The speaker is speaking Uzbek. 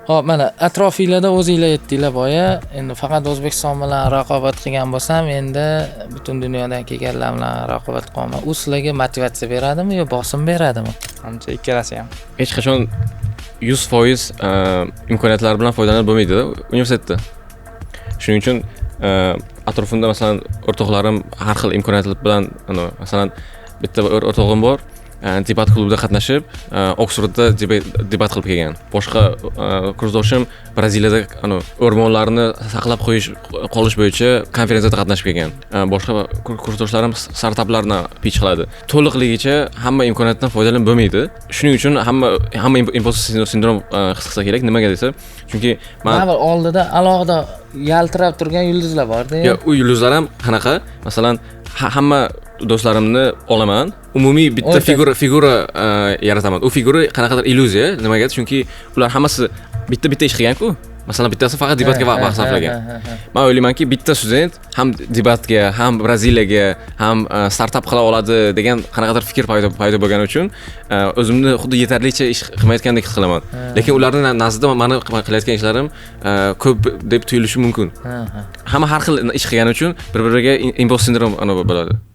Hop, mana atrofinglarda o'zinglar aytdinglar boya, endi faqat O'zbekiston bilan raqobat qilgan bo'lsam, endi butun dunyodan kelganlar bilan raqobat qilaman. U sizlarga motivatsiya beradimi yo bosim beradimi? Ancha ikkalasi ham. Hech qachon 100% imkoniyatlar bilan foydalanib bo'lmaydi universitetda. Shuning uchun atrofimda masalan o'rtoqlarim har xil imkoniyatlar bilan, masalan bitta o'rtog'im bor, debat klubida qatnashib, Oksfordda debat qilib kelgan. Boshqa kursdoshim Braziliyada o'rmonlarni saqlab qolish bo'yicha konferensiyada qatnashib kelgan. Boshqa kursdoshlarim startaplarni pitch qiladi. To'liqligicha hamma imkoniyatdan foydalanib bo'lmaydi. Shuning uchun hamma impostor sindrom his qilsa kerak. Nimaga desa, chunki Mana bir oldida alohida yaltirab turgan yulduzlar bor-da. Yo, u yulduzlar ham qanaqa? Masalan, hamma do'stlarimni olaman, umumiy bitta figura yarataman. U figura qanaqadir illyuziya, nimaga? Chunki ular hammasi bitta ish qilgan-ku. Masalan, bittasi faqat debatga vaqt sarflagan. Men o'ylaymanki, bitta student ham debatga, ham Braziliyaga, ham startap qila oladi degan qanaqadir fikr paydo bo'lgani uchun o'zimni xuddi yetarlicha ish qilmayotgandek his qilaman. Lekin ularning nazdida meni qilayotgan ishlarim ko'p deb tuyulishi mumkin. Hamma har xil ish qilgani uchun bir-biriga imposter sindrom bo'ladi.